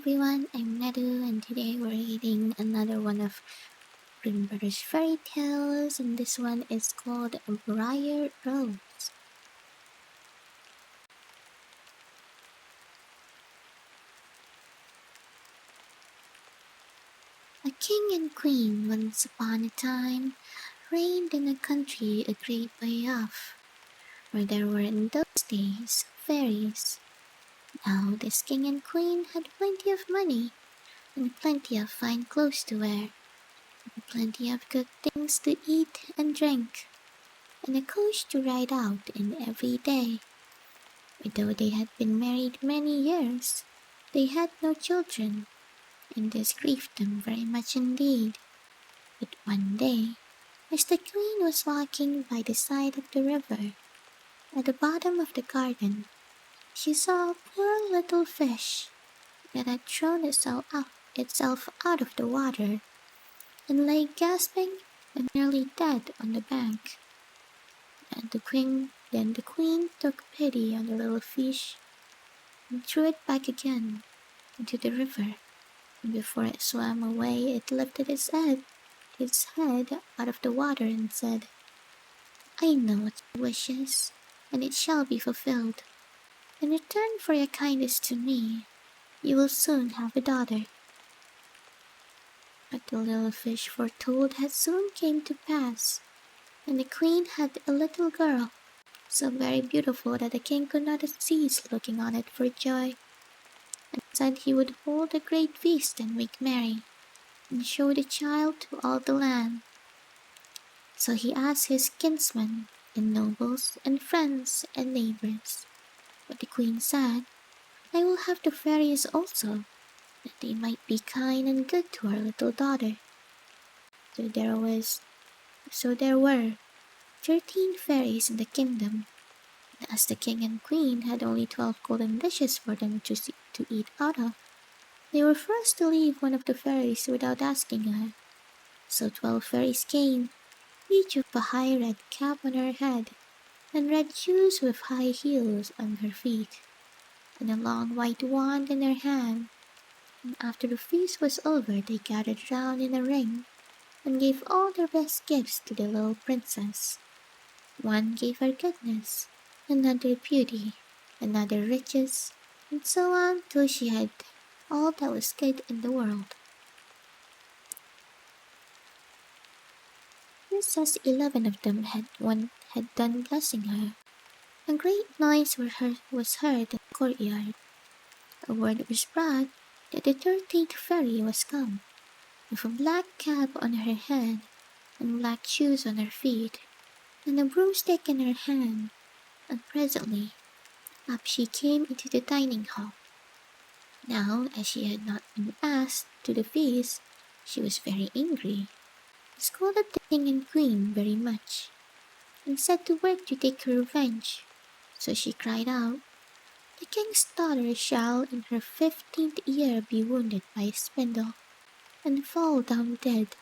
everyone, I'm Nadu and today we're reading another one of Grimm Brothers fairy tales and this one is called Briar Rose. A king and queen once upon a time reigned in a country a great way off, where there were in those days fairies. Now this king and queen had plenty of money and plenty of fine clothes to wear, and plenty of good things to eat and drink, and a coach to ride out in every day. But though they had been married many years, they had no children, and this grieved them very much indeed. But one day, as the queen was walking by the side of the river, at the bottom of the garden, she saw a poor little fish that had thrown itself out of the water and lay gasping and nearly dead on the bank. Then the queen took pity on the little fish and threw it back again into the river, and before it swam away it lifted its head out of the water and said, "I know what your wish is, and it shall be fulfilled. In return for your kindness to me, you will soon have a daughter." But the little fish foretold had soon came to pass, and the queen had a little girl, so very beautiful that the king could not cease looking on it for joy, and said he would hold a great feast and make merry, and show the child to all the land. So he asked his kinsmen, and nobles, and friends, and neighbors. But the queen said, "I will have the fairies also, that they might be kind and good to our little daughter." So there were 13 fairies in the kingdom, and as the king and queen had only 12 golden dishes for them to eat out of, they were forced to leave one of the fairies without asking her. So 12 fairies came, each with a high red cap on her head, and red shoes with high heels on her feet, and a long white wand in her hand. And after the feast was over, they gathered round in a ring, and gave all their best gifts to the little princess. One gave her goodness, another beauty, another riches, and so on till she had all that was good in the world. Just as 11 of them had done blessing her, a great noise was heard in the courtyard. A word was brought that the 13th fairy was come, with a black cap on her head, and black shoes on her feet, and a broomstick in her hand, and presently up she came into the dining hall. Now, as she had not been asked to the feast, she was very angry, scolded the king and queen very much, and set to work to take her revenge. So she cried out, "The king's daughter shall in her 15th year be wounded by a spindle, and fall down dead."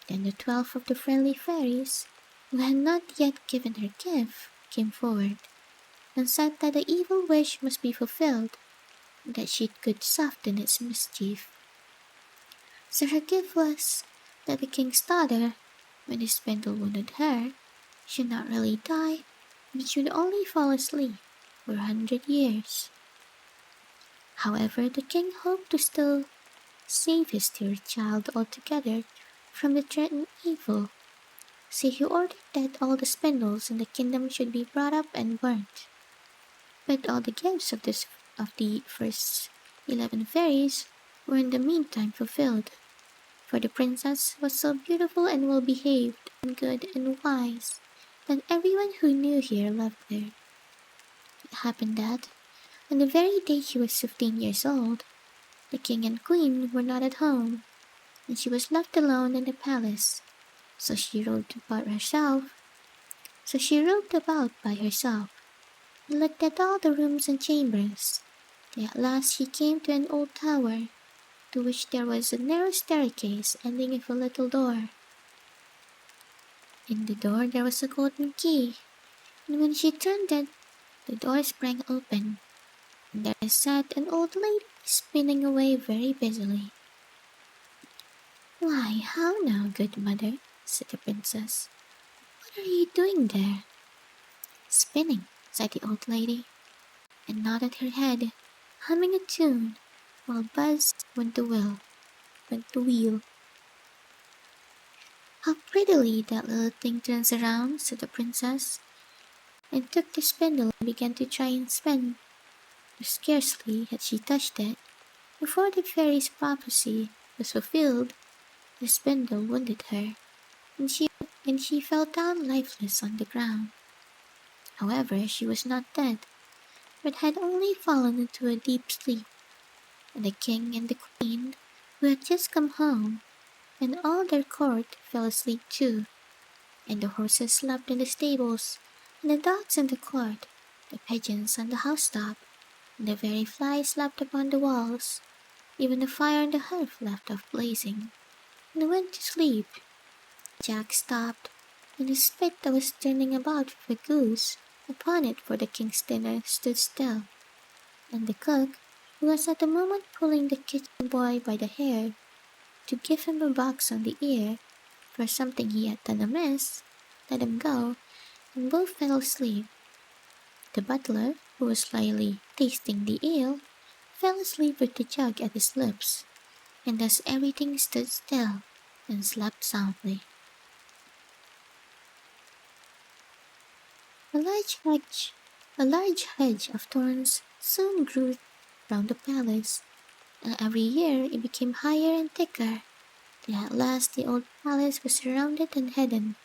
Then the 12 of the friendly fairies, who had not yet given her gift, came forward, and said that the evil wish must be fulfilled, and that she could soften its mischief. So her gift was that the king's daughter, when the spindle wounded her, should not really die, but should only fall asleep for 100 years. However, the king hoped to still save his dear child altogether from the threatened evil, so he ordered that all the spindles in the kingdom should be brought up and burnt. But all the gifts of the first 11 fairies were in the meantime fulfilled, for the princess was so beautiful and well behaved and good and wise that everyone who knew her loved her. It happened that, on the very day she was 15 years old, the king and queen were not at home, and she was left alone in the palace. So she roved about by herself, and looked at all the rooms and chambers, till at last she came to an old tower, to which there was a narrow staircase ending with a little door. In the door there was a golden key, and when she turned it, the door sprang open, There sat an old lady spinning away very busily. "Why, how now, good mother?" said the princess. "What are you doing there?" "Spinning," said the old lady, and nodded her head, humming a tune, while buzz went the wheel. "How prettily that little thing turns around," said the princess, and took the spindle and began to try and spin. But scarcely had she touched it, before the fairy's prophecy was fulfilled. The spindle wounded her, and she fell down lifeless on the ground. However, she was not dead, but had only fallen into a deep sleep, and the king and the queen, who had just come home, and all their court fell asleep too, and the horses slept in the stables, and the dogs in the court, the pigeons on the housetop, and the very flies slept upon the walls. Even the fire on the hearth left off blazing, and went to sleep. Jack stopped, and the spit that was turning about with a goose upon it for the king's dinner stood still, and the cook, who was at the moment pulling the kitchen boy by the hair to give him a box on the ear for something he had done amiss, let him go, and both fell asleep. The butler, who was slyly tasting the ale, fell asleep with the jug at his lips, and thus everything stood still and slept soundly. A large hedge, a large hedge of thorns soon grew round the palace, and every year it became higher and thicker, till at last the old palace was surrounded and hidden,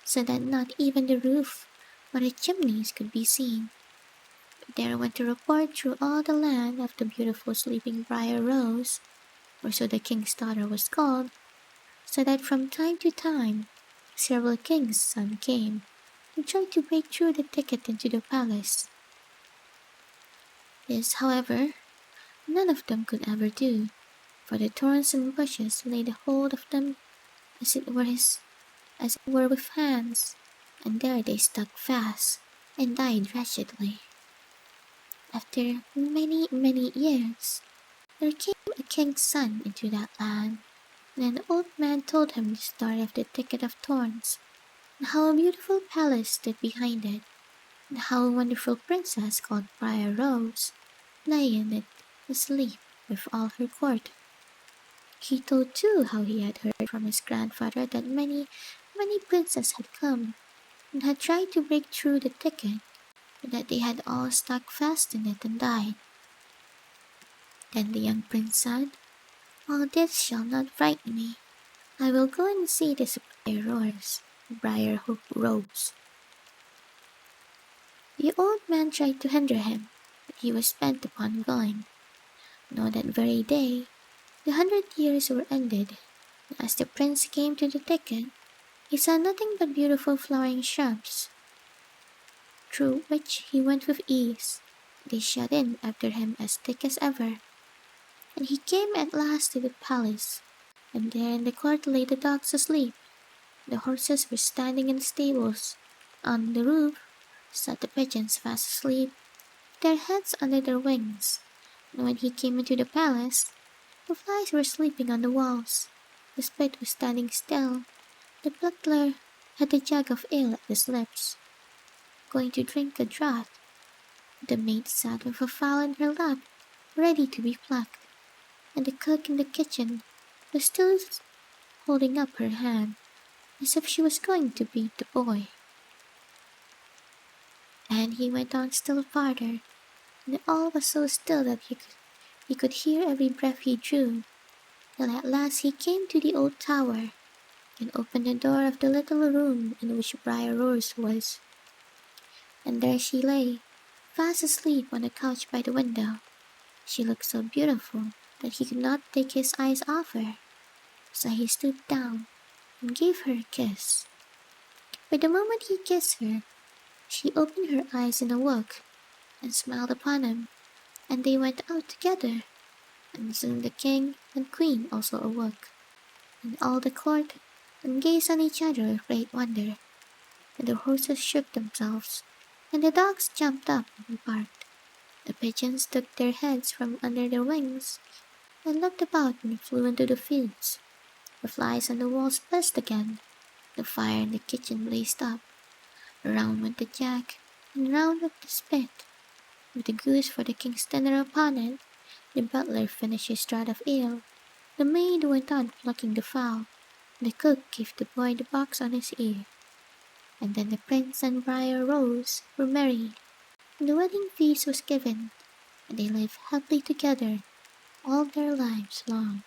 so that not even the roof or the chimneys could be seen. But there went a report through all the land of the beautiful sleeping Briar Rose, or so the king's daughter was called, so that from time to time several kings' sons came and tried to break through the thicket into the palace. This, however, none of them could ever do, for the thorns and bushes laid hold of them as it were with hands, and there they stuck fast and died wretchedly. After many, many years, there came a king's son into that land, and an old man told him the story of the thicket of thorns, and how a beautiful palace stood behind it, and how a wonderful princess called Briar Rose lay in it asleep with all her court. He told too how he had heard from his grandfather that many, many princes had come and had tried to break through the thicket, but that they had all stuck fast in it and died. Then the young prince said, "All this shall not frighten me. I will go and see this Rose." The old man tried to hinder him, but he was bent upon going. And on that very day, the 100 years were ended, and as the prince came to the thicket, he saw nothing but beautiful flowering shrubs, through which he went with ease. They shut in after him as thick as ever, and he came at last to the palace, and there in the court lay the dogs asleep. The horses were standing in the stables. On the roof sat the pigeons fast asleep, their heads under their wings, and when he came into the palace, the flies were sleeping on the walls, the spit was standing still, the butler had a jug of ale at his lips, going to drink a draught. The maid sat with a fowl in her lap, ready to be plucked, and the cook in the kitchen was still holding up her hand, as if she was going to beat the boy. And he went on still farther, and all was so still that he could hear every breath he drew, till at last he came to the old tower, and opened the door of the little room in which Briar Rose was. And there she lay, fast asleep on a couch by the window. She looked so beautiful that he could not take his eyes off her, so he stooped down and gave her a kiss. But the moment he kissed her, she opened her eyes and awoke, and smiled upon him, and they went out together, and soon the king and queen also awoke, and all the court, and gazed on each other with great wonder, and the horses shook themselves, and the dogs jumped up and barked, The pigeons took their heads from under their wings and looked about and flew into the fields. The flies on the walls buzzed again. The fire in the kitchen blazed up. Around went the jack, and round went the spit. With the goose for the king's dinner upon it, the butler finished his draught of ale. The maid went on plucking the fowl. The cook gave the boy the box on his ear. And then the prince and Briar Rose were married, and the wedding feast was given, and they lived happily together all their lives long.